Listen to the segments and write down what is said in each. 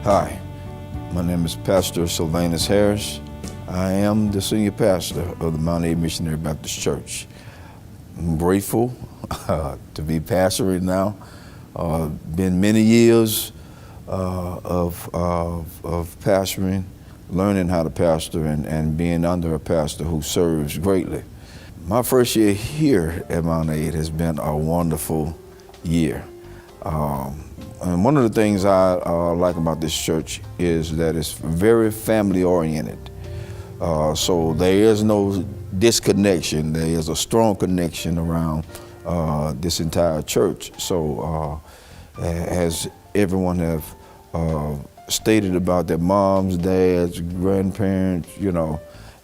Hi, my name is Pastor Sylvanus Harris. I am the senior pastor of the Mambc Missionary Baptist Church. I'm grateful to be pastoring now. Been many years of pastoring, learning how to pastor and being under a pastor who serves greatly. My first year here at Mambc has been a wonderful year. And one of the things I like about this church is that it's very family oriented. So there is no disconnection. There is a strong connection around this entire church. So as everyone have stated about their moms, dads, grandparents,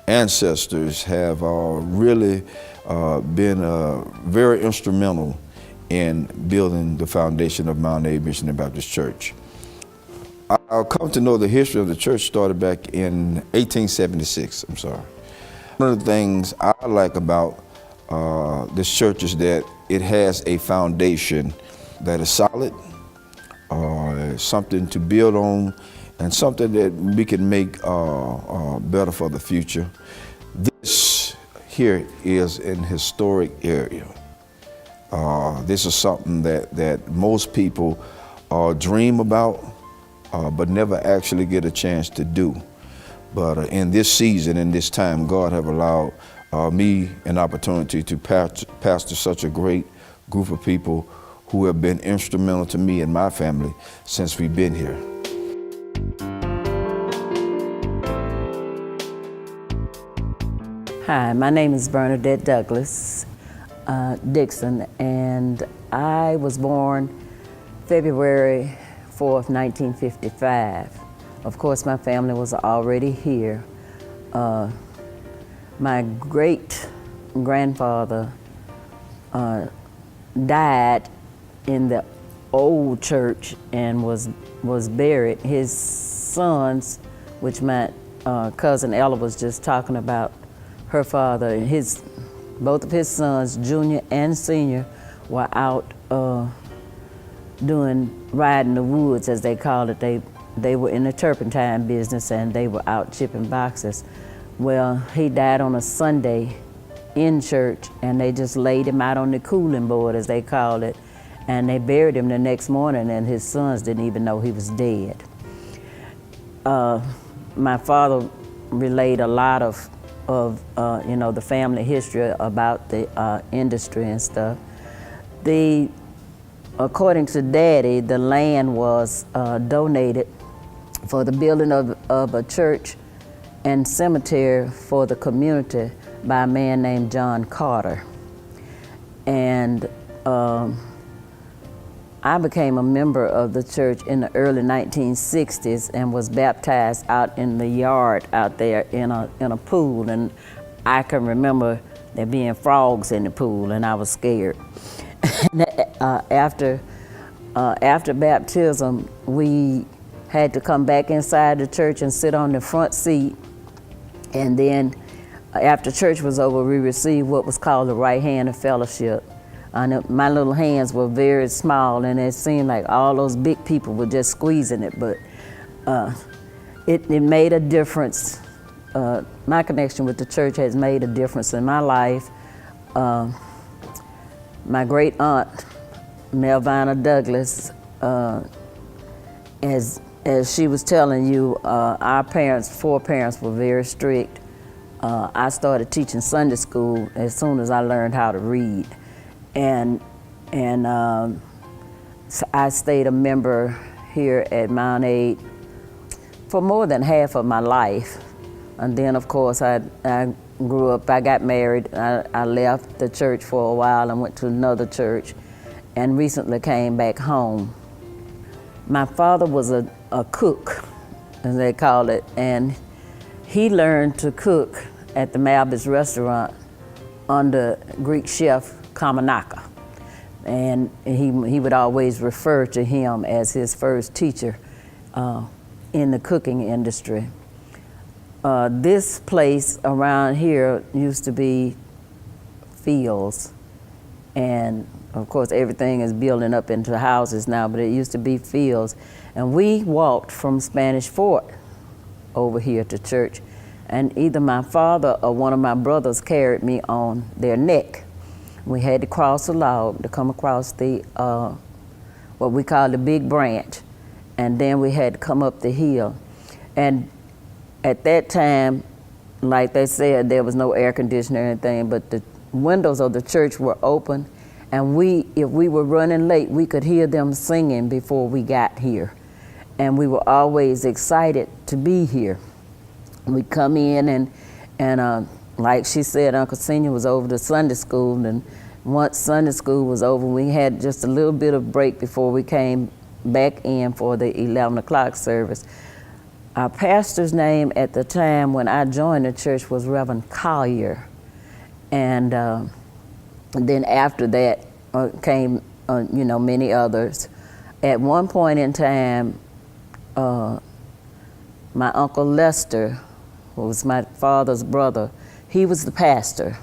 ancestors have really been very instrumental in building the foundation of Mambc Missionary Baptist Church. I'll come to know the history of the church started back in 1876, One of the things I like about this church is that it has a foundation that is solid, something to build on, and something that we can make better for the future. This here is an historic area. This is something that most people dream about, but never actually get a chance to do. But in this season, in this time, God have allowed me an opportunity to pastor such a great group of people who have been instrumental to me and my family since we've been here. Hi, my name is Bernadette Douglas Dixon, and I was born February 4th, 1955. Of course, my family was already here. My great-grandfather died in the old church and was buried. His sons, which my cousin Ella was just talking about, her father, both of his sons, junior and senior, were out riding the woods, as they called it. They were in the turpentine business, and they were out chipping boxes. Well, he died on a Sunday in church, and they just laid him out on the cooling board, as they called it, and they buried him the next morning, and his sons didn't even know he was dead. My father relayed a lot of the family history about the industry and stuff. According to Daddy, the land was donated for the building of a church and cemetery for the community by a man named John Carter. And I became a member of the church in the early 1960s and was baptized out in the yard out there in a pool. And I can remember there being frogs in the pool, and I was scared. After baptism, we had to come back inside the church and sit on the front seat. And then after church was over, we received what was called the right hand of fellowship. My little hands were very small, and it seemed like all those big people were just squeezing it, but it made a difference. My connection with the church has made a difference in my life. My great aunt, Melvina Douglas, as she was telling you, our four parents were very strict. I started teaching Sunday school as soon as I learned how to read. And so I stayed a member here at Mambc for more than half of my life. And then, of course, I grew up, I got married, I left the church for a while and went to another church, and recently came back home. My father was a cook, as they call it, and he learned to cook at the Mambc restaurant under Greek chef Kamanaka. And he would always refer to him as his first teacher in the cooking industry. This place around here used to be fields, and of course, everything is building up into houses now, but it used to be fields. And we walked from Spanish Fort over here to church, and either my father or one of my brothers carried me on their neck. We had to cross a log to come across the, what we call the big branch, and then we had to come up the hill. And at that time, like they said, there was no air conditioner or anything, but the windows of the church were open, and if we were running late, we could hear them singing before we got here. And we were always excited to be here. We'd come in and like she said, Uncle Senior was over to Sunday school, and once Sunday school was over, we had just a little bit of break before we came back in for the 11 o'clock service. Our pastor's name at the time when I joined the church was Reverend Collier. And then after that came, many others. At one point in time, my Uncle Lester, who was my father's brother, he was the pastor.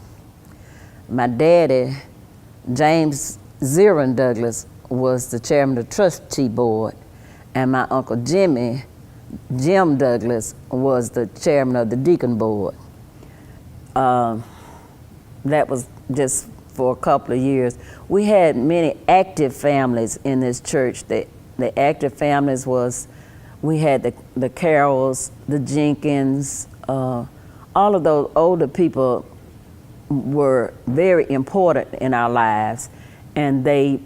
My daddy, James Zirin Douglas, was the chairman of the trustee board. And my Uncle Jim Douglas, was the chairman of the deacon board. That was just for a couple of years. We had many active families in this church. The active families was, we had the Carrolls, the Jenkins, all of those older people were very important in our lives, and they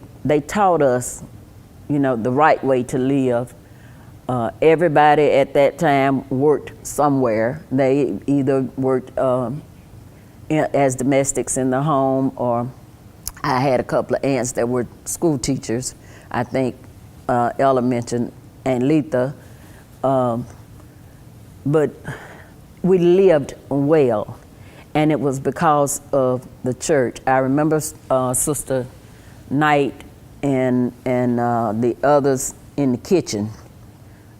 taught us, the right way to live. Everybody at that time worked somewhere. They either worked as domestics in the home, or I had a couple of aunts that were school teachers. I think Ella mentioned Aunt Letha. But we lived well, and it was because of the church. I remember Sister Knight and the others in the kitchen.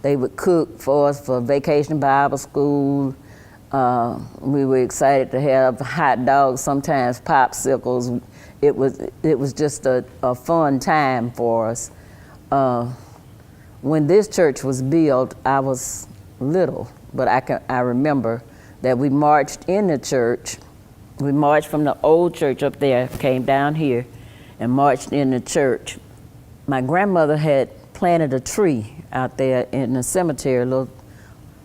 They would cook for us for Vacation Bible School. We were excited to have hot dogs, sometimes popsicles. It was just a fun time for us. When this church was built, I was little, but I remember that we marched in the church. We marched from the old church up there, came down here, and marched in the church. My grandmother had planted a tree out there in the cemetery.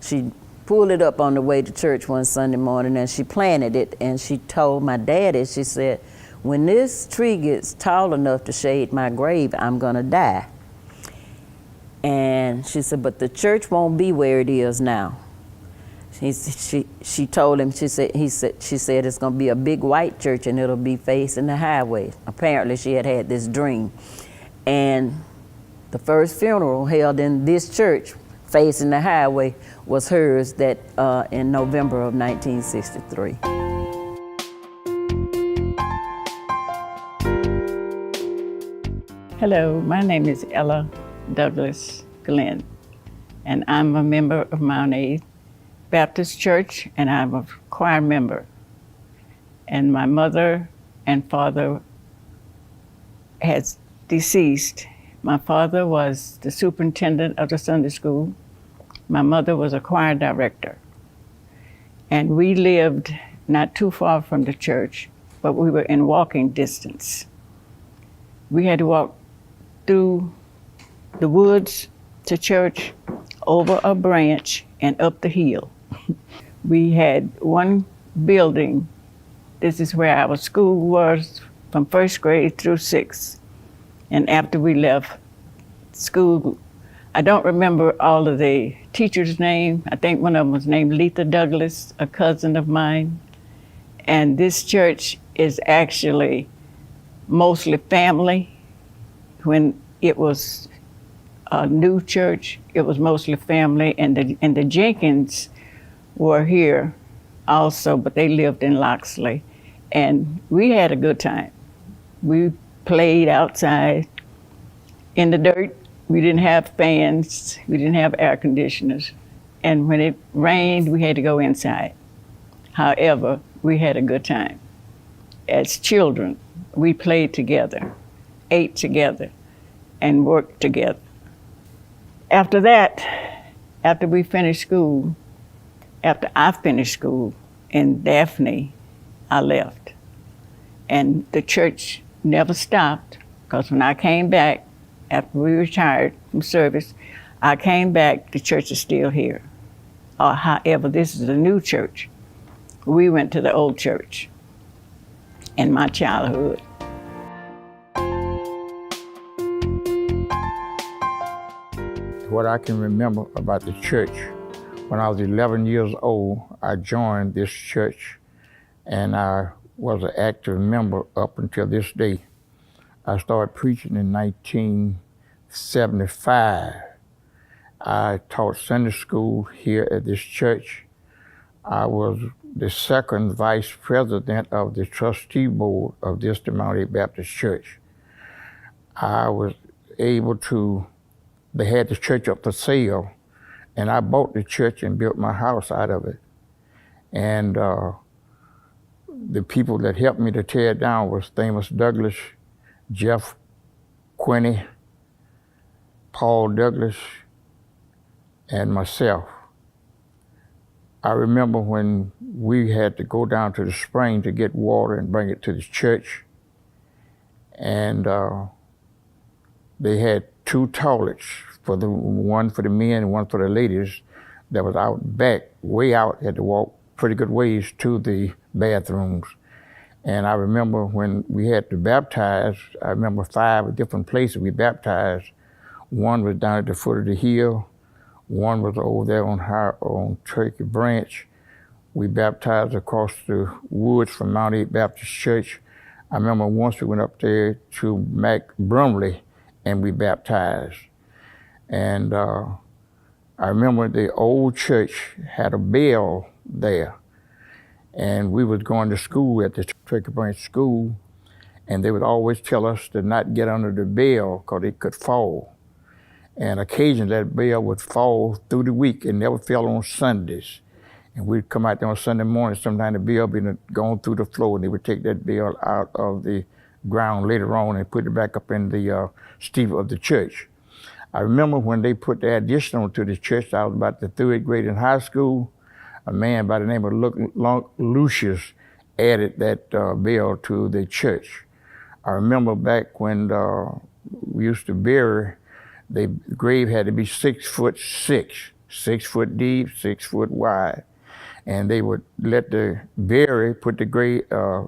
She pulled it up on the way to church one Sunday morning, and she planted it, and she told my daddy, she said, when this tree gets tall enough to shade my grave, I'm gonna die. And she said, but the church won't be where it is now. She told him, she said it's gonna be a big white church and it'll be facing the highway. Apparently she had this dream. And the first funeral held in this church facing the highway was hers that in November of 1963. Hello, my name is Ella Douglas Glenn, and I'm a member of Mambc Baptist Church, and I'm a choir member. And my mother and father has deceased. My father was the superintendent of the Sunday school. My mother was a choir director. And we lived not too far from the church, but we were in walking distance. We had to walk through the woods to church, over a branch, and up the hill. We had one building. This is where our school was from first grade through sixth. And after we left school, I don't remember all of the teachers' names. I think one of them was named Letha Douglas, a cousin of mine. And this church is actually mostly family. When it was a new church, it was mostly family, and the Jenkins were here also, but they lived in Loxley. And we had a good time. We played outside in the dirt. We didn't have fans, we didn't have air conditioners. And when it rained, we had to go inside. However, we had a good time. As children, we played together. ate together and worked together. After that, after we finished school, after I finished school in Daphne, I left. And the church never stopped, because when I came back, after we retired from service, I came back, the church is still here. However, this is a new church. We went to the old church in my childhood. What I can remember about the church, when I was 11 years old, I joined this church, and I was an active member up until this day. I started preaching in 1975. I taught Sunday school here at this church. I was the second vice president of the trustee board of this Mambc Baptist Church. I was able to, they had the church up for sale, and I bought the church and built my house out of it. And the people that helped me to tear it down was Amos Douglas, Jeff Quinney, Paul Douglas, and myself. I remember when we had to go down to the spring to get water and bring it to the church, and they had two toilets, one for the men and one for the ladies, that was out back, way out, had to walk pretty good ways to the bathrooms. And I remember when we had to baptize, I remember 5 different places we baptized. One was down at the foot of the hill, one was over there on Turkey Branch. We baptized across the woods from Mambc Baptist Church. I remember once we went up there to Mac Brumley and we baptized. And I remember the old church had a bell there, and we was going to school at the Turkey Branch School, and they would always tell us to not get under the bell because it could fall. And occasionally that bell would fall through the week. It never fell on Sundays. And we'd come out there on Sunday morning, sometimes the bell would be going through the floor, and they would take that bell out of the ground later on and put it back up in the steeple of the church. I remember when they put the addition onto the church, I was about the 3rd grade in high school. A man by the name of Lucius added that bell to the church. I remember back when we used to bury, the grave had to be 6'6", 6 foot deep, 6 foot wide. And they would let the bury, put the grave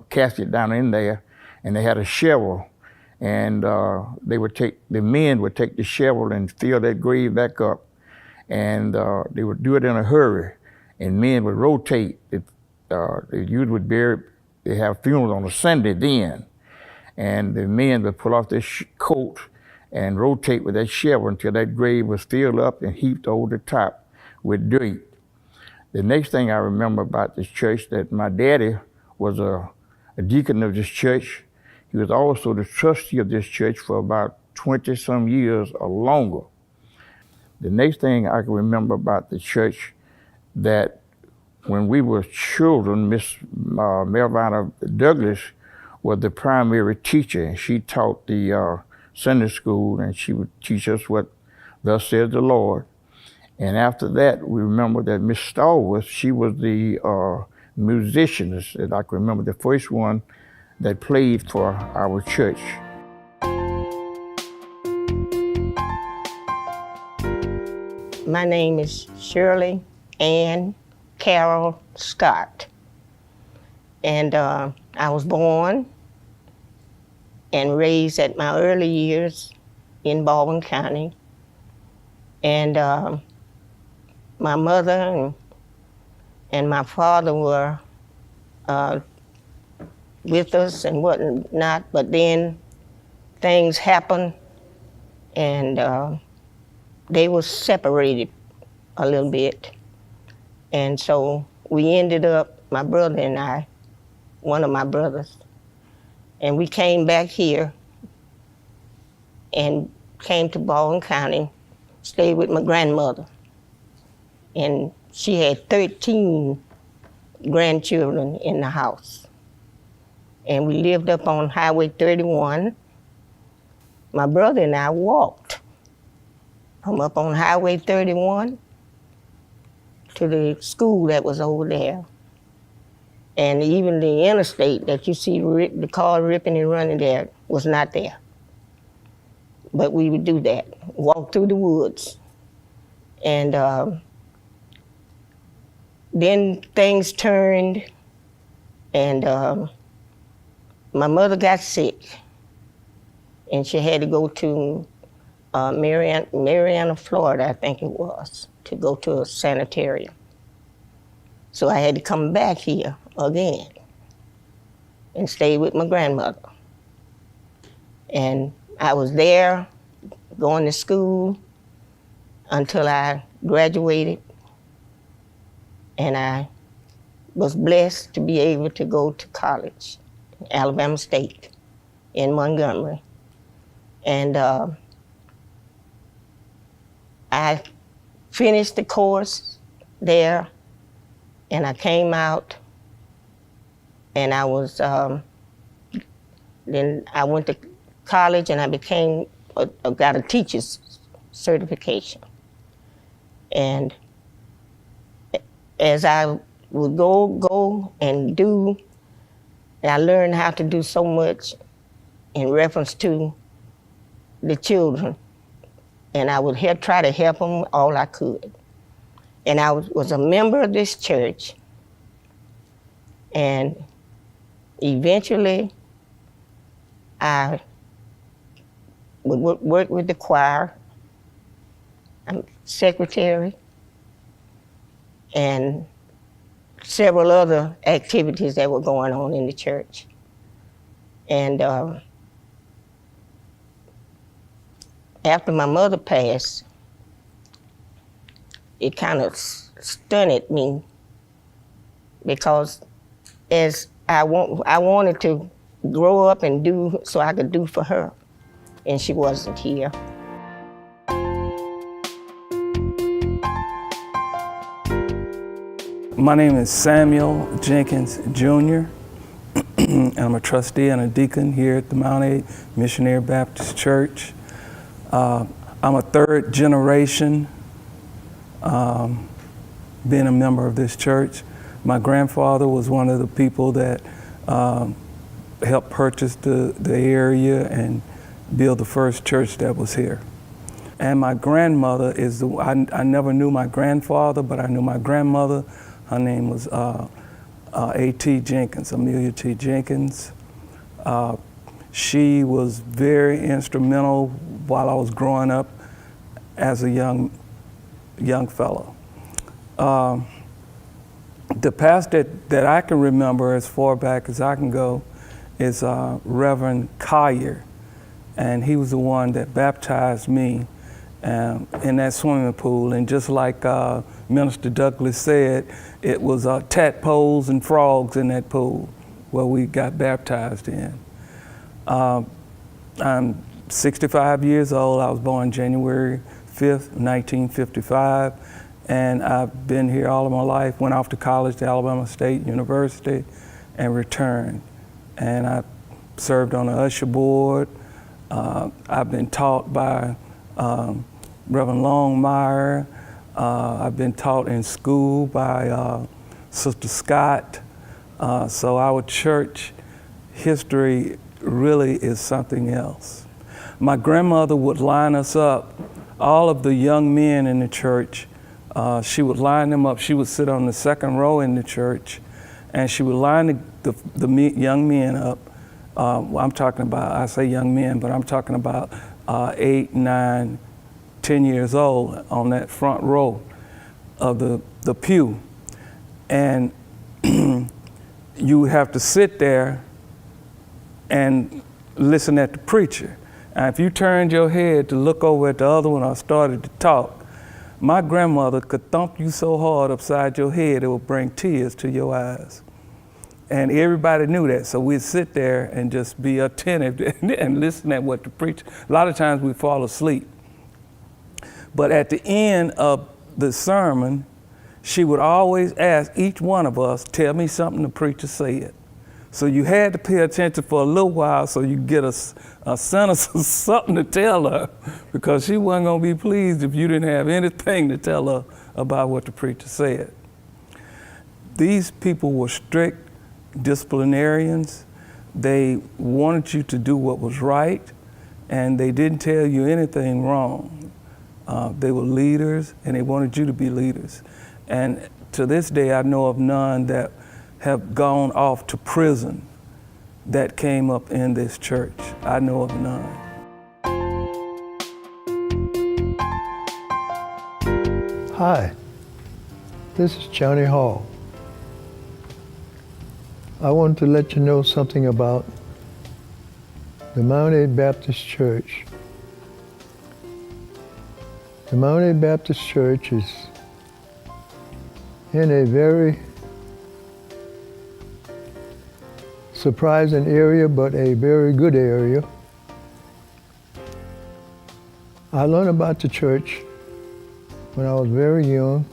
casket down in there, and they had a shovel. And the men would take the shovel and fill that grave back up. And they would do it in a hurry. And men would rotate. The youth would bury, they have funerals on a Sunday then. And the men would pull off their coat and rotate with that shovel until that grave was filled up and heaped over the top with dirt. The next thing I remember about this church, that my daddy was a deacon of this church. He was also the trustee of this church for about 20-some years or longer. The next thing I can remember about the church, that when we were children, Miss Melvina Douglas was the primary teacher, and she taught the Sunday school, and she would teach us what thus says the Lord. And after that, we remember that Miss Stallworth, she was the musicianist, and I can remember the first one that played for our church. My name is Shirley Ann Carol Scott, and I was born and raised at my early years in Baldwin County. And my mother and my father were with us and whatnot, but then things happened, and they were separated a little bit. And so we ended up, my brother and I, one of my brothers, and we came back here and came to Baldwin County, stayed with my grandmother. And she had 13 grandchildren in the house. And we lived up on Highway 31. my brother and I walked from up on Highway 31 to the school that was over there. And even the interstate that you see the car ripping and running there was not there. But we would do that, walk through the woods. And then things turned, and my mother got sick, and she had to go to Marianna, Florida, I think it was, to go to a sanitarium. So I had to come back here again and stay with my grandmother. And I was there going to school until I graduated, and I was blessed to be able to go to college, Alabama State in Montgomery. And I finished the course there, and I came out, and I was, then I went to college, and I got a teacher's certification. And as I would go and do, and I learned how to do so much in reference to the children, and I would try to help them all I could. And I was a member of this church, and eventually I would work with the choir. I'm secretary, and several other activities that were going on in the church. And after my mother passed, it kind of stunned me, because as I wanted to grow up and do so I could do for her, and she wasn't here. My name is Samuel Jenkins Jr. and I'm a trustee and a deacon here at the Mount A Missionary Baptist Church. I'm a third generation being a member of this church. My grandfather was one of the people that helped purchase the area and build the first church that was here. And my grandmother is I never knew my grandfather, but I knew my grandmother. Her name was A.T. Jenkins, Amelia T. Jenkins. She was very instrumental while I was growing up as a young fellow. The pastor that I can remember as far back as I can go is Reverend Collier, and he was the one that baptized me in that swimming pool. And just like Minister Douglas said, it was tadpoles and frogs in that pool where we got baptized in. I'm 65 years old. I was born January 5th, 1955, and I've been here all of my life. Went off to college to Alabama State University and returned. And I served on the usher board. I've been taught by Reverend Longmire. I've been taught in school by Sister Scott. So our church history really is something else. My grandmother would line us up, all of the young men in the church. She would line them up. She would sit on the second row in the church, and she would line the young men up. I'm talking about, I say young men, but I'm talking about 8, 9, 10 years old on that front row of the pew. And you have to sit there and listen at the preacher. And if you turned your head to look over at the other one or started to talk, my grandmother could thump you so hard upside your head it would bring tears to your eyes. And everybody knew that, so we'd sit there and just be attentive and listen at what the preacher. A lot of times we'd fall asleep. But at the end of the sermon, she would always ask each one of us, tell me something the preacher said. So you had to pay attention for a little while so you get a sentence or something to tell her, because she wasn't going to be pleased if you didn't have anything to tell her about what the preacher said. These people were strict disciplinarians. They wanted you to do what was right, and they didn't tell you anything wrong. They were leaders, and they wanted you to be leaders. And to this day, I know of none that have gone off to prison that came up in this church. I know of none. Hi, this is Johnny Hall. I wanted to let you know something about the Mount A Baptist Church. The Mount A Baptist Church is in a very surprising area, but a very good area. I learned about the church when I was very young.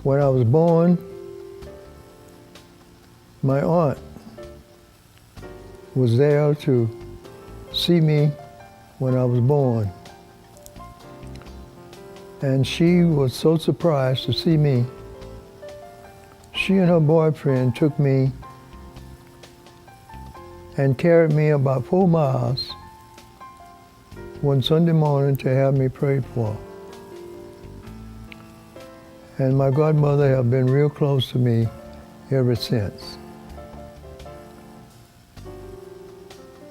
When I was born, my aunt was there to see me when I was born. And she was so surprised to see me. She and her boyfriend took me and carried me about 4 miles one Sunday morning to have me prayed for. And my godmother have been real close to me ever since.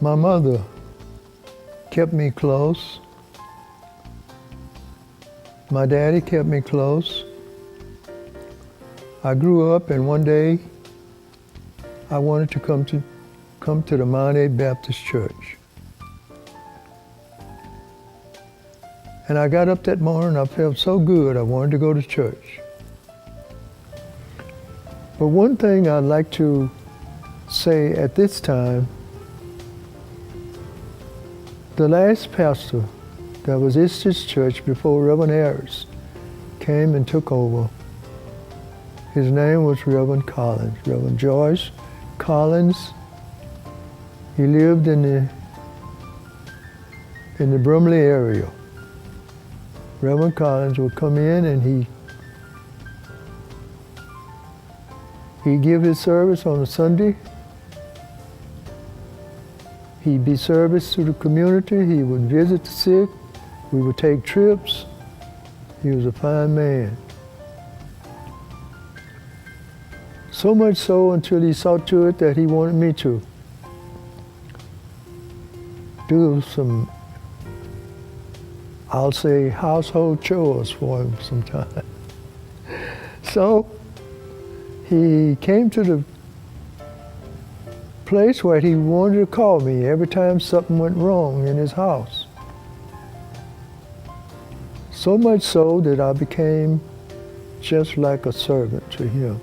My mother kept me close. My daddy kept me close. I grew up, and one day I wanted to come to the Mount A Baptist Church. And I got up that morning, I felt so good, I wanted to go to church. But one thing I'd like to say at this time, the last pastor that was in this church before Reverend Harris came and took over, his name was Reverend Collins, Reverend George Collins. He lived in the Brumley area. Reverend Collins would come in and he'd give his service on a Sunday. He'd be service to the community. He would visit the sick. We would take trips. He was a fine man. So much so until he saw to it that he wanted me to do some, I'll say, household chores for him sometime. So he came to the place where he wanted to call me every time something went wrong in his house. So much so that I became just like a servant to him.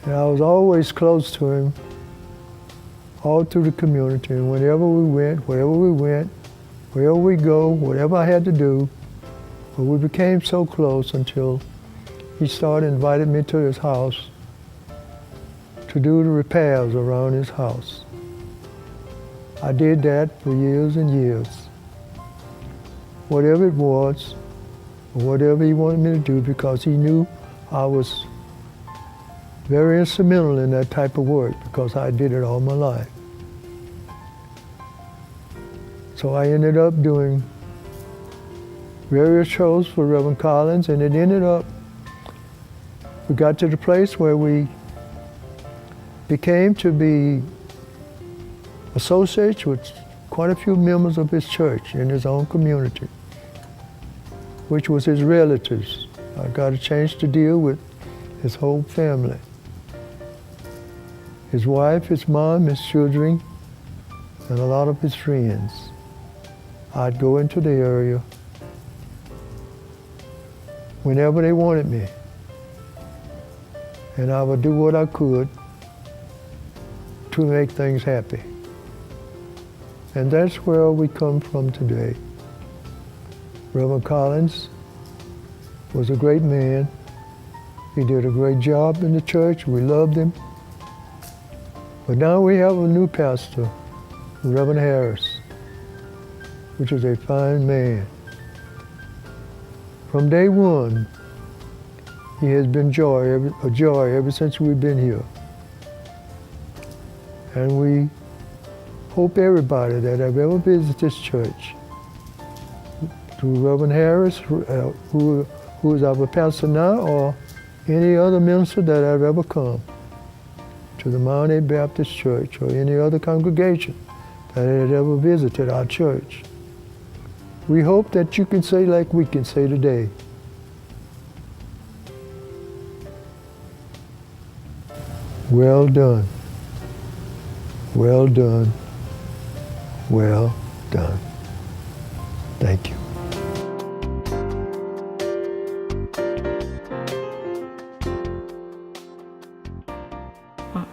And I was always close to him, all through the community. And wherever we went, wherever we go, whatever I had to do, but we became so close until he started inviting me to his house to do the repairs around his house. I did that for years and years. Whatever it was, or whatever he wanted me to do, because he knew I was very instrumental in that type of work, because I did it all my life. So I ended up doing various shows for Reverend Collins, and it ended up, we got to the place where we became to be associates with quite a few members of his church in his own community, which was his relatives. I got a chance to deal with his whole family. His wife, his mom, his children, and a lot of his friends. I'd go into the area whenever they wanted me, and I would do what I could to make things happy. And that's where we come from today. Reverend Collins was a great man. He did a great job in the church. We loved him. But now we have a new pastor, Reverend Harris, which is a fine man. From day one, he has been a joy ever since we've been here. And we hope everybody that have ever visited this church, through Reverend Harris, who is our pastor now, or any other minister that have ever come to the Mount A Baptist Church or any other congregation that had ever visited our church. We hope that you can say like we can say today. Well done. Well done. Well done. Thank you.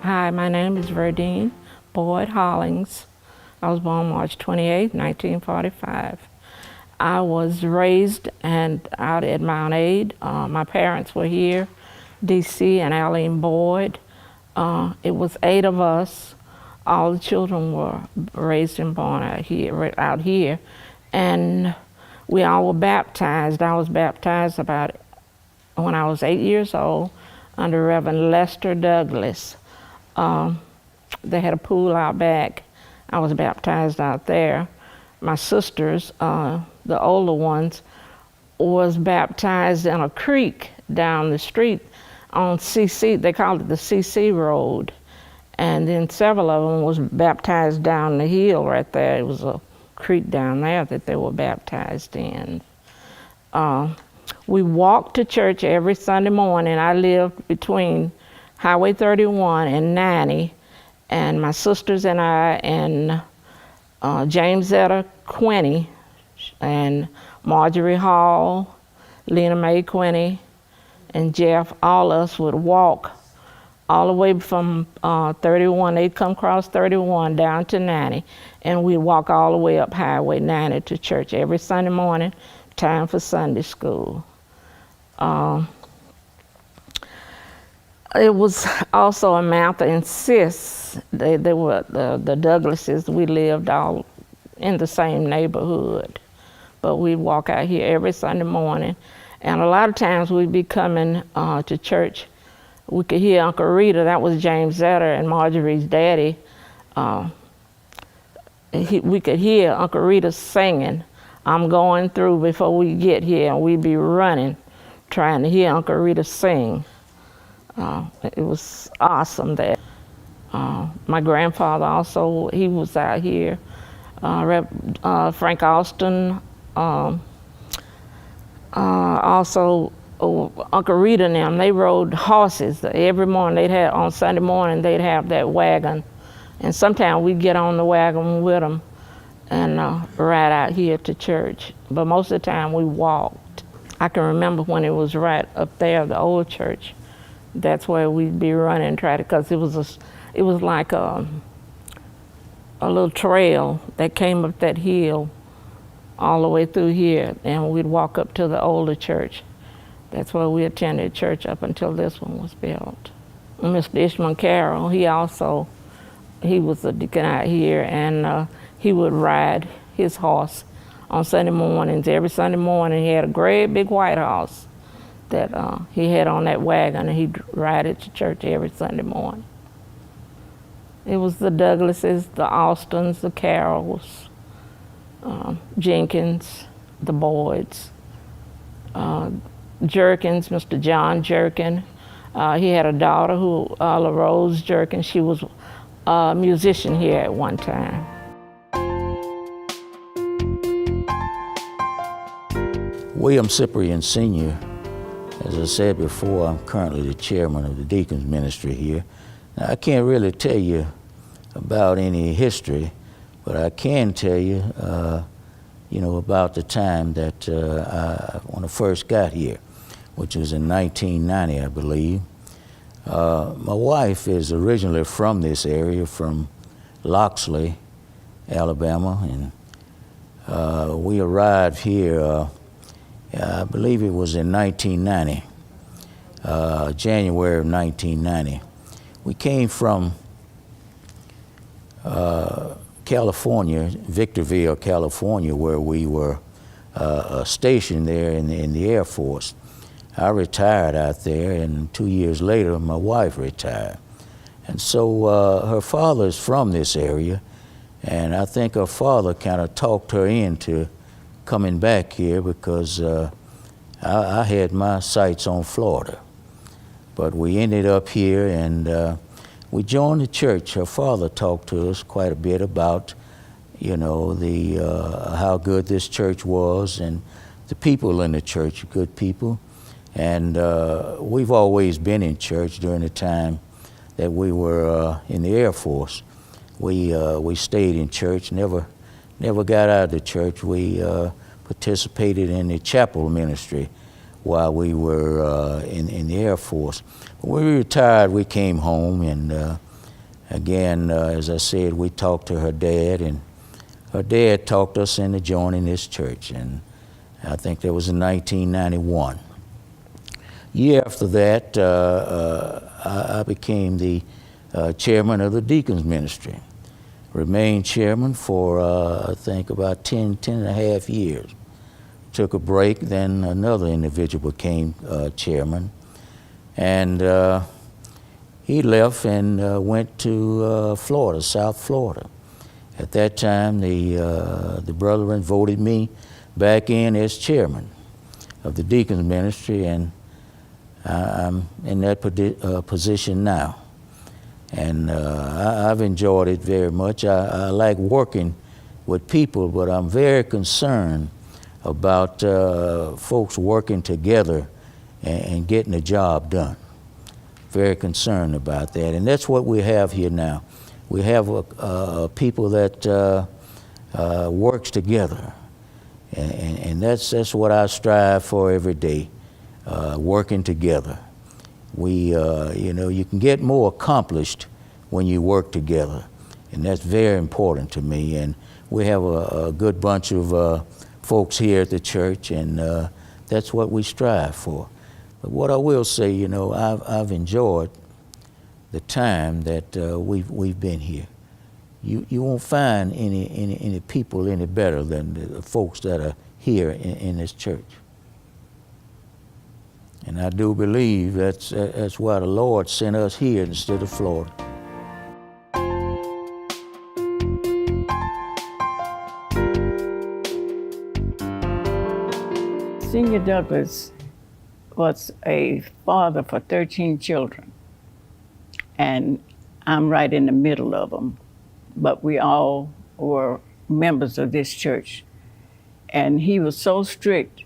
Hi, my name is Verdine Boyd Hollings. I was born March 28, 1945. I was raised out at Mount Aid. My parents were here, D.C. and Arlene Boyd. It was 8 of us. All the children were raised and born out here. And we all were baptized. I was baptized when I was 8 years old under Reverend Lester Douglas. They had a pool out back. I was baptized out there. My sisters, the older ones, was baptized in a creek down the street on CC. They called it the CC Road. And then several of them was baptized down the hill right there. It was a creek down there that they were baptized in. We walked to church every Sunday morning. I lived between Highway 31 and 90, and my sisters and I and James Zetta Quinney and Marjorie Hall, Lena Mae Quinney, and Jeff, all of us would walk all the way from 31. They'd come across 31 down to 90, and we'd walk all the way up Highway 90 to church every Sunday morning, time for Sunday school. It was also a Mount and Sis. They were the Douglases. We lived all in the same neighborhood, but we'd walk out here every Sunday morning, and a lot of times we'd be coming to church. We could hear Uncle Rita, that was James Zetter and Marjorie's daddy. We could hear Uncle Rita singing, "I'm going through" before we get here, and we'd be running, trying to hear Uncle Rita sing. It was awesome there. My grandfather also, he was out here. Frank Austin, also Uncle Rita and them, they rode horses. Every morning on Sunday morning, they'd have that wagon. And sometimes we'd get on the wagon with them and ride out here to church. But most of the time we walked. I can remember when it was right up there, the old church. That's where we'd be running, because it was like a little trail that came up that hill all the way through here, and we'd walk up to the older church. That's where we attended church up until this one was built. Mr. Ishmael Carroll, he was a deacon out here, and he would ride his horse on Sunday mornings. Every Sunday morning he had a great big white horse that he had on that wagon, and he'd ride it to church every Sunday morning. It was the Douglases, the Austins, the Carrolls, Jenkins, the Boyds, Jerkins, Mr. John Jerkin. He had a daughter, LaRose Jerkin. She was a musician here at one time. William Cyprian Sr., as I said before, I'm currently the chairman of the Deacons Ministry here. Now, I can't really tell you about any history, but I can tell you, about the time that when I first got here, which was in 1990, I believe. My wife is originally from this area, from Loxley, Alabama, and we arrived here, I believe it was in 1990. January of 1990. We came from California, Victorville, California, where we were stationed there in the Air Force. I retired out there, and 2 years later, my wife retired. And so her father is from this area, and I think her father kind of talked her into coming back here because I had my sights on Florida. But we ended up here, and we joined the church. Her father talked to us quite a bit about, you know, how good this church was, and the people in the church, good people. And we've always been in church during the time that we were in the Air Force. We stayed in church, never got out of the church. We participated in the chapel ministry while we were in the Air Force. When we retired, we came home, and again, as I said, we talked to her dad, and her dad talked us into joining this church, and I think that was in 1991. Year after that, I became the chairman of the deacons ministry. Remained chairman for, I think, about 10 and a half years. Took a break, then another individual became chairman. And he left and went to Florida, South Florida. At that time, the brethren voted me back in as chairman of the deacons ministry, and I'm in that position now. And I've enjoyed it very much. I like working with people, but I'm very concerned about folks working together and getting the job done. Very concerned about that. And that's what we have here now. We have people that works together. And that's what I strive for every day. Working together. You know, you can get more accomplished when you work together, and that's very important to me. And we have a good bunch of folks here at the church, and that's what we strive for. But what I will say, you know, I've enjoyed the time that we've been here. You won't find any people any better than the folks that are here in this church. And I do believe that's why the Lord sent us here instead of Florida. Senior Douglas was a father for 13 children, and I'm right in the middle of them. But we all were members of this church. And he was so strict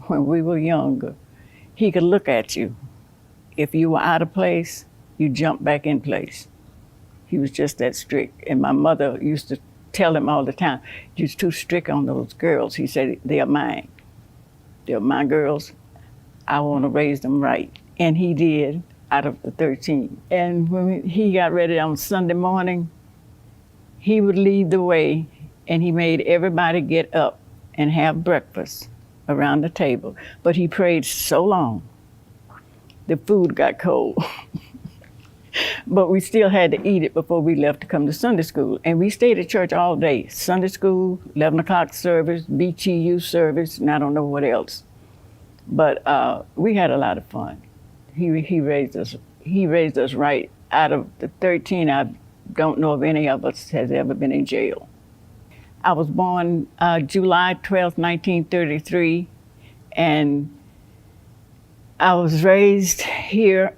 when we were younger. He could look at you. If you were out of place, you jumped back in place. He was just that strict. And my mother used to tell him all the time, "You're too strict on those girls." He said, "They are mine. They're my girls. I want to raise them right." And he did, out of the 13. And when he got ready on Sunday morning, he would lead the way, and he made everybody get up and have breakfast around the table. But he prayed so long, the food got cold. But we still had to eat it before we left to come to Sunday school. And we stayed at church all day. Sunday school, 11 o'clock service, BTU service, and I don't know what else. But we had a lot of fun. He raised us right. Out of the 13, I don't know if any of us has ever been in jail. I was born July 12th, 1933, and I was raised here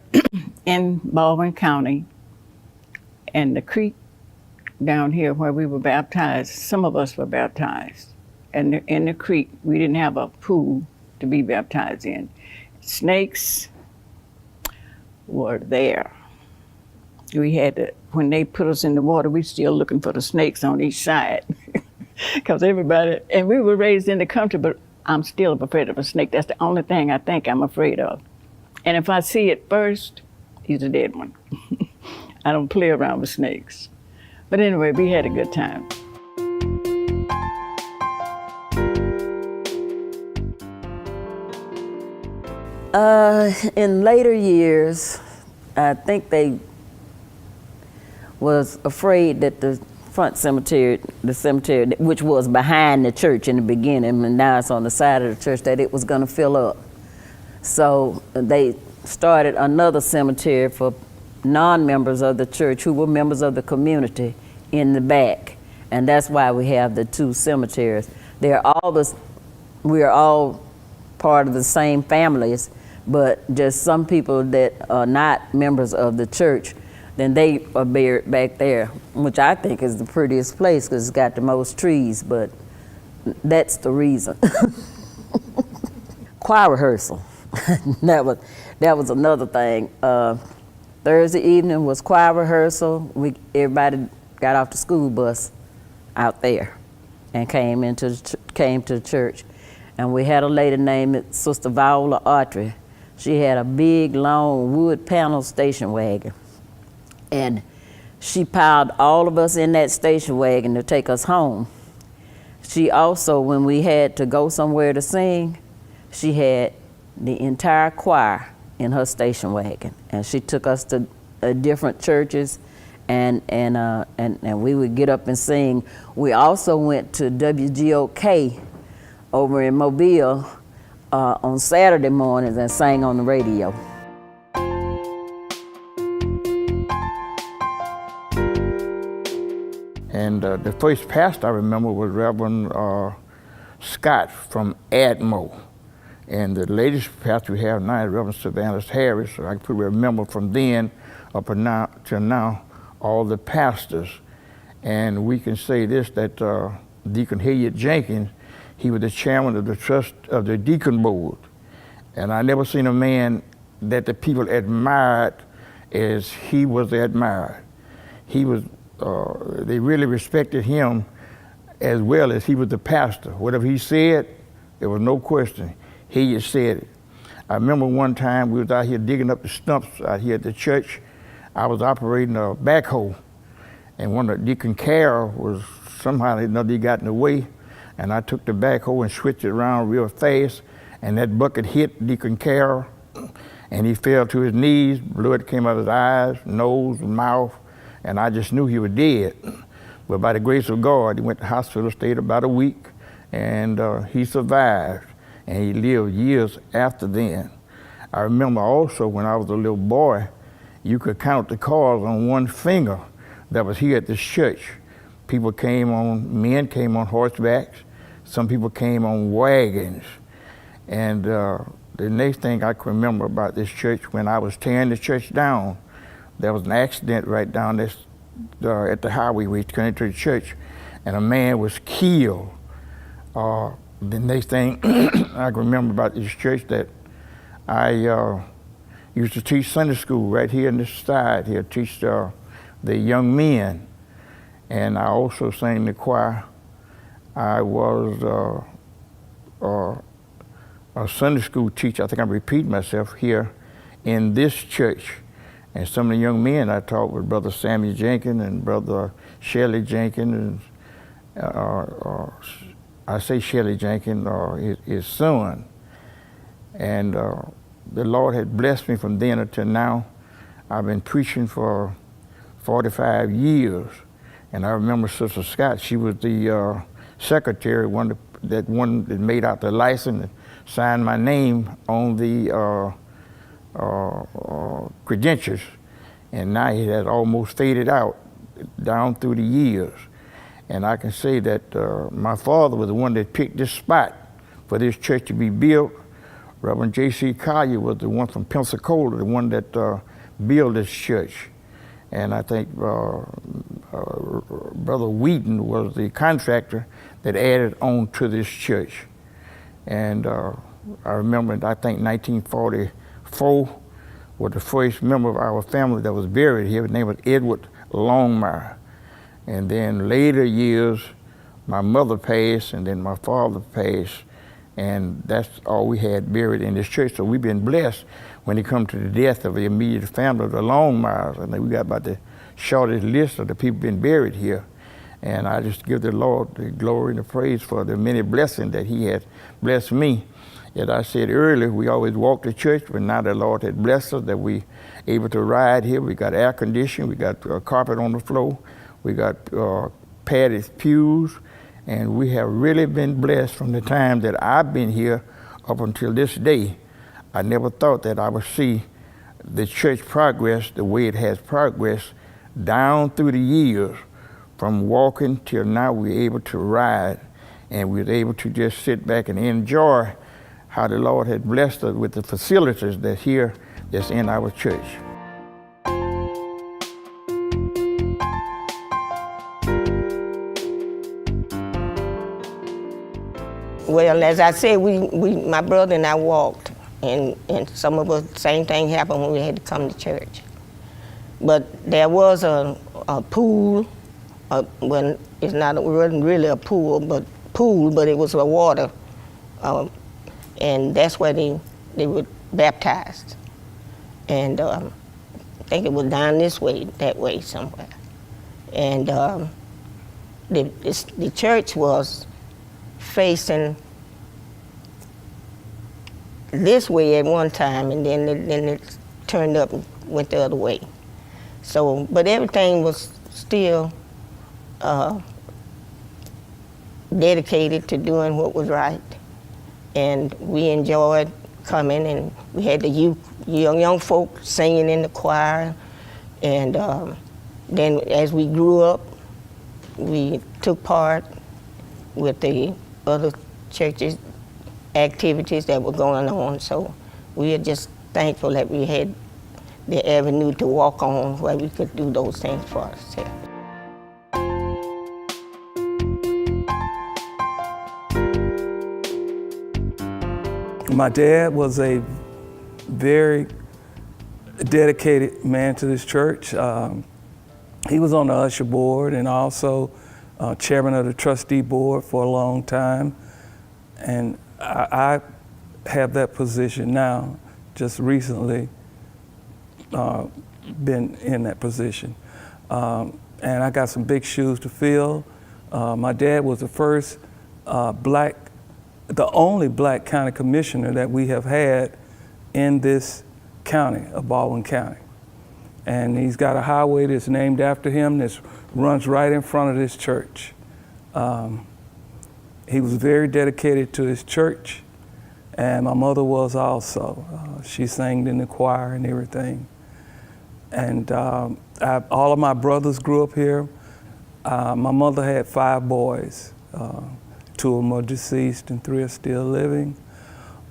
in Baldwin County, and the creek down here where we were baptized, some of us were baptized. And in the creek, we didn't have a pool to be baptized in. Snakes were there. We had to, when they put us in the water, we still looking for the snakes on each side. Because everybody, and we were raised in the country, but I'm still afraid of a snake. That's the only thing I think I'm afraid of. And if I see it first, he's a dead one. I don't play around with snakes. But anyway, we had a good time. In later years, I think they was afraid that the front cemetery, the cemetery which was behind the church in the beginning, and now it's on the side of the church, that it was going to fill up. So they started another cemetery for non-members of the church who were members of the community in the back, and that's why we have the two cemeteries. We are all part of the same families, but just some people that are not members of the church, then they are buried back there, which I think is the prettiest place because it's got the most trees, but that's the reason. Choir rehearsal, that was another thing. Thursday evening was choir rehearsal. Everybody got off the school bus out there and came to the church. And we had a lady named Sister Viola Autry. She had a big, long wood panel station wagon. And she piled all of us in that station wagon to take us home. She also, when we had to go somewhere to sing, she had the entire choir in her station wagon. And she took us to different churches, and we would get up and sing. We also went to WGOK over in Mobile on Saturday mornings and sang on the radio. And the first pastor I remember was Reverend Scott from Admo. And the latest pastor we have now is Reverend Sylvanus Harris. So I can remember from then up till now all the pastors. And we can say this, that Deacon Hilliard Jenkins, he was the chairman of the trust of the deacon board. And I never seen a man that the people admired as he was admired. He was, they really respected him as well as he was the pastor. Whatever he said, there was no question. He just said it. I remember one time we was out here digging up the stumps out here at the church. I was operating a backhoe, and one of Deacon Carroll was somehow or another, he got in the way, and I took the backhoe and switched it around real fast, and that bucket hit Deacon Carroll, and he fell to his knees. Blood came out of his eyes, nose, mouth, and I just knew he was dead. But by the grace of God, he went to the hospital, stayed about a week, and he survived, and he lived years after then. I remember also when I was a little boy, you could count the cars on one finger that was here at this church. Men came on horsebacks, some people came on wagons. And the next thing I can remember about this church, when I was tearing the church down, there was an accident right down this, at the highway where you came to the church, and a man was killed. The next thing I can remember about this church, that I used to teach Sunday school right here in this side here, teach the young men. And I also sang in the choir. I was a Sunday school teacher. I think I'm repeating myself here in this church. And some of the young men I taught with Brother Samuel Jenkins and Brother Shelley Jenkins, and I say Shelley Jenkins, his son. And the Lord had blessed me from then until now. I've been preaching for 45 years. And I remember Sister Scott, she was the secretary, that made out the license and signed my name on the credentials. And now it has almost faded out down through the years. And I can say that my father was the one that picked this spot for this church to be built. Reverend J.C. Collier was the one from Pensacola, the one that built this church. And I think Brother Wheaton was the contractor that added on to this church. And I remember, I think 1944 was the first member of our family that was buried here. His name was Edward Longmire. And then later years, my mother passed, and then my father passed. And that's all we had buried in this church. So we've been blessed when it comes to the death of the immediate family of the Longmires. I think we got about the shortest list of the people been buried here. And I just give the Lord the glory and the praise for the many blessings that he has blessed me. As I said earlier, we always walked to church, but now the Lord had blessed us that we able to ride here. We got air conditioning, we got carpet on the floor, we got padded pews, and we have really been blessed from the time that I've been here up until this day. I never thought that I would see the church progress the way it has progressed down through the years, from walking till now we're able to ride, and we're able to just sit back and enjoy how the Lord had blessed us with the facilities that's here, that's in our church. Well, as I said, my brother and I walked, and some of us, same thing happened when we had to come to church. But there was a pool, when it wasn't really a pool, but it was a water, and that's where they were baptized. And I think it was down this way, that way somewhere. And the church was facing this way at one time, and then it turned up and went the other way. So, but everything was still dedicated to doing what was right, and we enjoyed coming, and we had the young folk singing in the choir, and then as we grew up, we took part with the other churches' activities that were going on. So we are just thankful that we had the avenue to walk on where we could do those things for ourselves. My dad was a very dedicated man to this church. He was on the usher board and also chairman of the trustee board for a long time. And I have that position now, just recently been in that position. And I got some big shoes to fill. My dad was the first the only black county commissioner that we have had in this county of Baldwin County. And he's got a highway that's named after him that runs right in front of this church. He was very dedicated to his church, and my mother was also. She sang in the choir and everything. And all of my brothers grew up here. My mother had 5 boys. 2 of them are deceased and 3 are still living.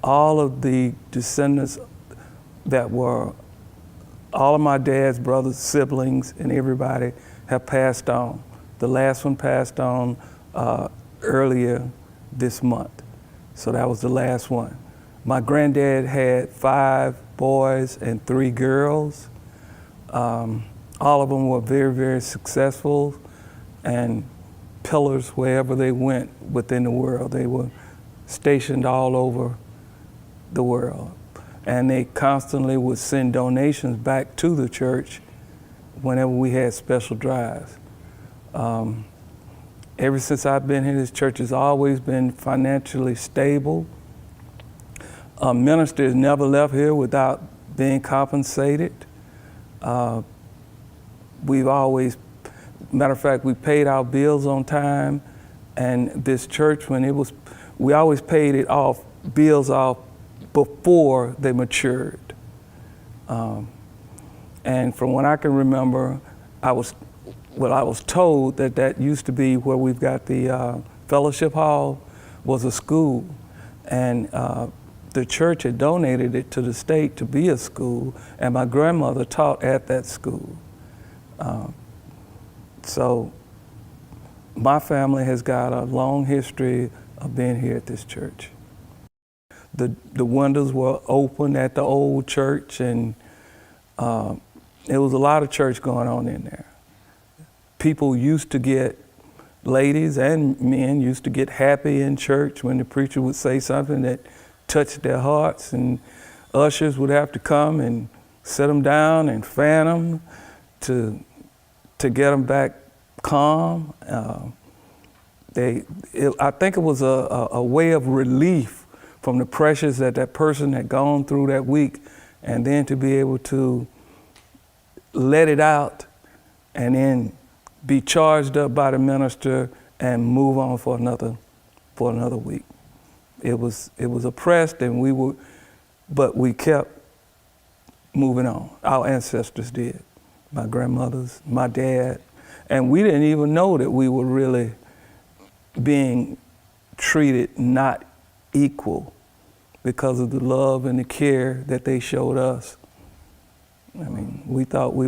All of the descendants that were, all of my dad's brothers, siblings, and everybody have passed on. The last one passed on earlier this month. So that was the last one. My granddad had 5 boys and 3 girls. All of them were very, very successful and pillars wherever they went within the world. They were stationed all over the world. And they constantly would send donations back to the church whenever we had special drives. Ever since I've been here, this church has always been financially stable. Ministers never left here without being compensated. We've always, matter of fact, we paid our bills on time, and this church, we always paid it off, bills off before they matured. And from what I can remember, I was told that used to be where we've got the fellowship hall was a school, and the church had donated it to the state to be a school, and my grandmother taught at that school. So my family has got a long history of being here at this church. The windows were open at the old church, and there was a lot of church going on in there. People used to get, ladies and men used to get happy in church when the preacher would say something that touched their hearts, and ushers would have to come and sit them down and fan them to get them back calm. I think it was a way of relief from the pressures that that person had gone through that week, and then to be able to let it out and then be charged up by the minister and move on for another week. It was oppressed, and but we kept moving on. Our ancestors did, my grandmothers, my dad, and we didn't even know that we were really being treated not equal because of the love and the care that they showed us. I mean, we thought we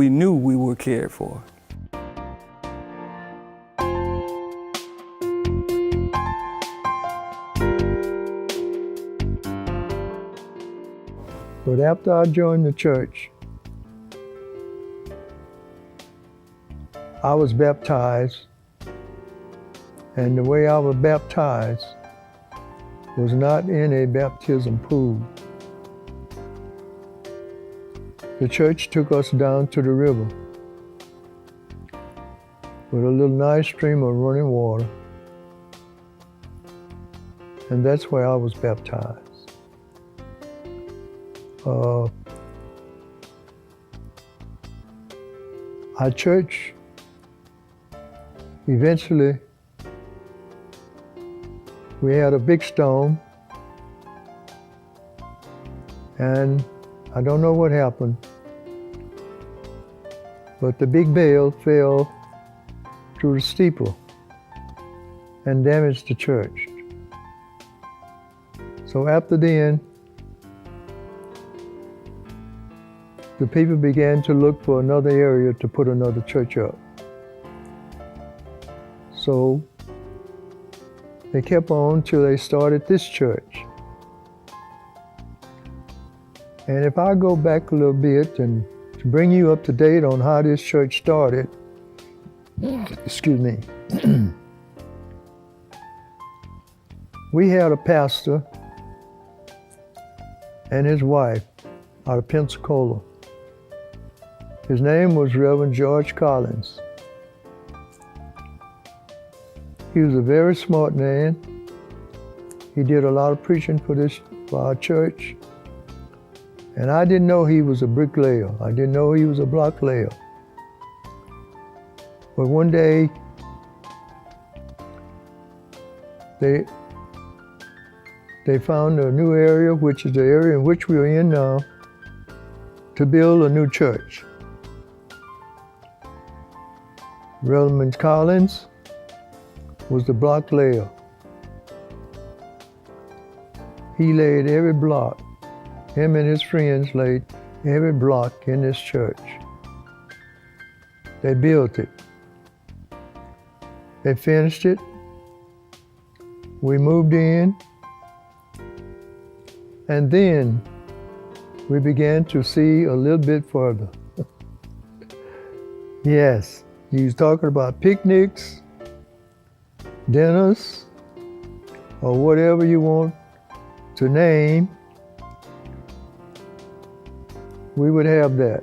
knew we were cared for. But after I joined the church, I was baptized, and the way I was baptized was not in a baptism pool. The church took us down to the river with a little nice stream of running water, and that's where I was baptized. Our church eventually, we had a big storm, and I don't know what happened, but the big bale fell through the steeple and damaged the church. So after then, the people began to look for another area to put another church up. So they kept on till they started this church. And if I go back a little bit and to bring you up to date on how this church started, excuse me, we had a pastor and his wife out of Pensacola. His name was Reverend George Collins. He was a very smart man. He did a lot of preaching for our church. And I didn't know he was a bricklayer. I didn't know he was a block layer. But one day, they found a new area, which is the area in which we are in now, to build a new church. Reverend Collins was the block layer. He laid every block. Him and his friends laid every block in this church. They built it. They finished it. We moved in. And then we began to see a little bit further. Yes, he was talking about picnics, dinners, or whatever you want to name. We would have that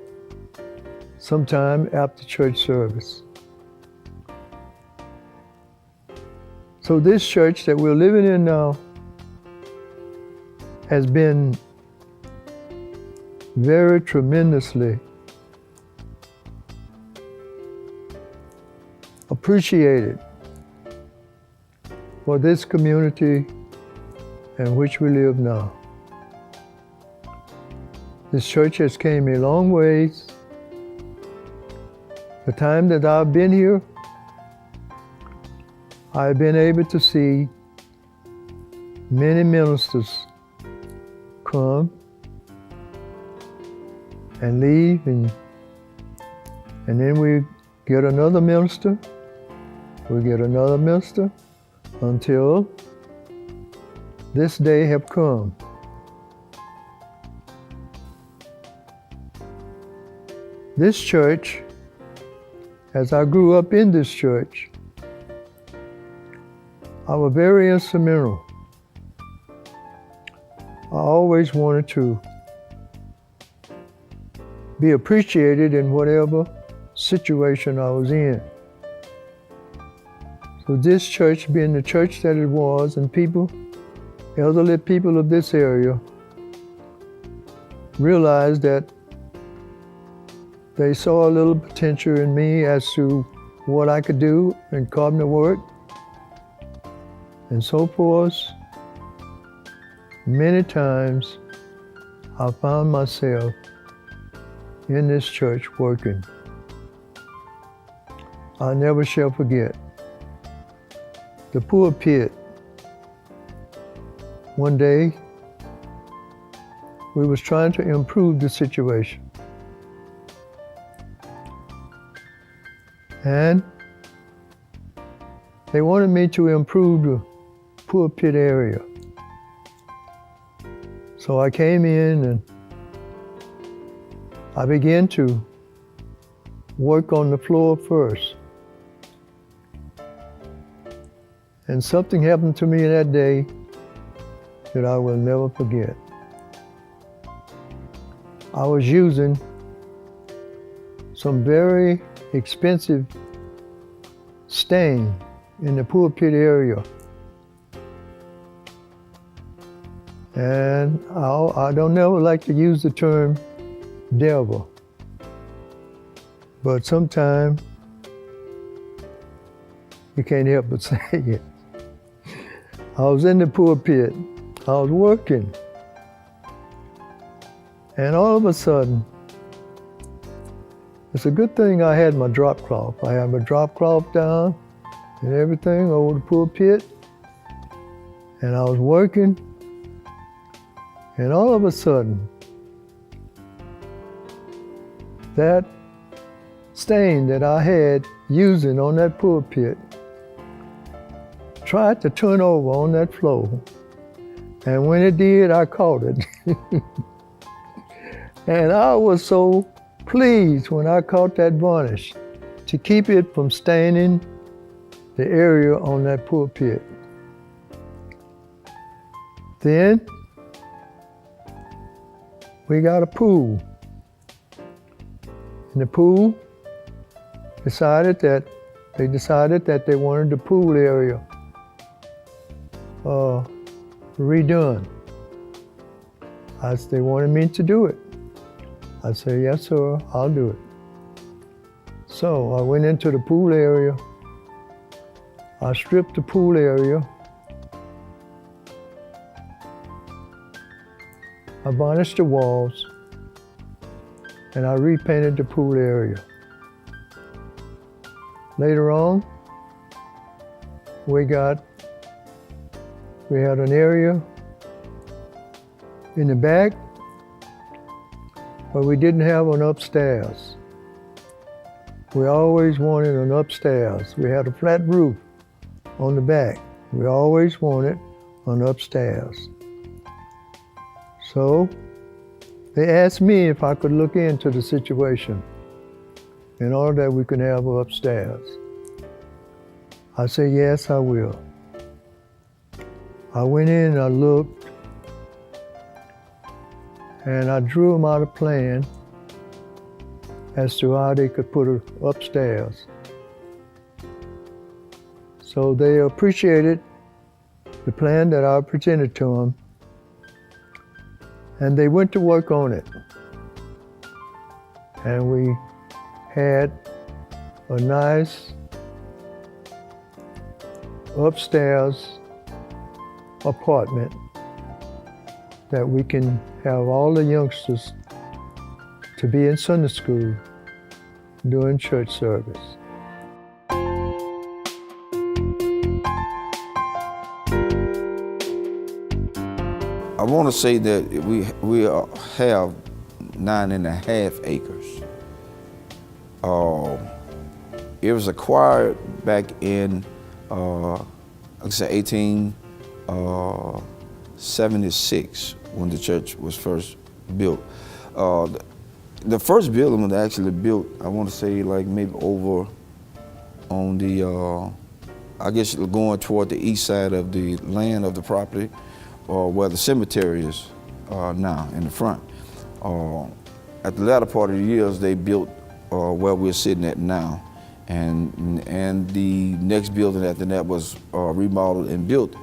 sometime after church service. So this church that we're living in now has been very tremendously appreciated for this community in which we live now. This church has came a long ways. The time that I've been here, I've been able to see many ministers come and leave, and then we get another minister, until this day have come. This church, as I grew up in this church, I was very instrumental. I always wanted to be appreciated in whatever situation I was in. So this church, being the church that it was, and people elderly people of this area realized that they saw a little potential in me as to what I could do in carpenter work and so forth. Many times I found myself in this church working. I never shall forget the pulpit. One day, we was trying to improve the situation. And they wanted me to improve the pulpit area. So I came in and I began to work on the floor first. And something happened to me that day that I will never forget. I was using some very expensive stain in the pulpit area. And I don't never like to use the term devil, but sometimes you can't help but say it. I was in the pulpit, I was working, and all of a sudden, it's a good thing I had my drop cloth. I had my drop cloth down and everything over the pulpit, and I was working, and all of a sudden, that stain that I had using on that pulpit tried to turn over on that floor. And when it did, I caught it. And I was so pleased when I caught that varnish to keep it from staining the area on that pulpit. Then we got a pool. And the pool decided that they wanted the pool area redone. They wanted me to do it. I said, yes, sir, I'll do it. So I went into the pool area. I stripped the pool area. I varnished the walls, and I repainted the pool area. Later on, we had an area in the back where we didn't have an upstairs. We always wanted an upstairs. We had a flat roof on the back. We always wanted an upstairs. So they asked me if I could look into the situation in order that we could have an upstairs. I said, yes, I will. I went in and I looked, and I drew them out a plan as to how they could put it upstairs. So they appreciated the plan that I presented to them, and they went to work on it. And we had a nice upstairs apartment that we can have all the youngsters to be in Sunday school during church service. I want to say that we have 9.5 acres. It was acquired back in, like I said, 1876 when the church was first built. The first building was actually built, I want to say, like maybe over on the, I guess going toward the east side of the land of the property, or where the cemetery is now in the front. At the latter part of the years, they built where we're sitting at now. And the next building after that was remodeled and built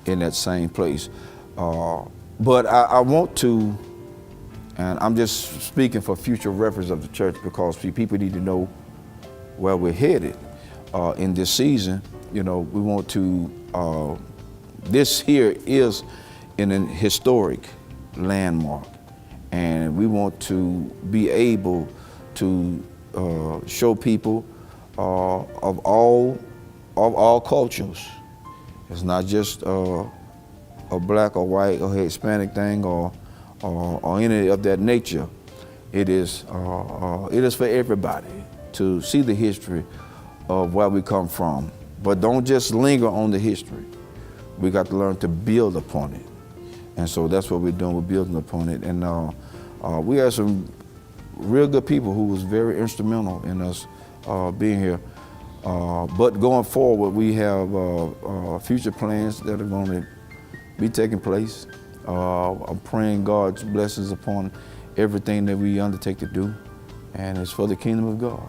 in that same place. But I want to, and I'm just speaking for future reference of the church, because people need to know where we're headed in this season. You know, we want to, this here is in an historic landmark, and we want to be able to show people of all cultures. It's not just a black or white or Hispanic thing or any of that nature. It is for everybody to see the history of where we come from. But don't just linger on the history. We got to learn to build upon it. And so that's what we're doing, we're building upon it. And we had some real good people who was very instrumental in us being here. But going forward, we have future plans that are going to be taking place. I'm praying God's blessings upon everything that we undertake to do, and it's for the kingdom of God.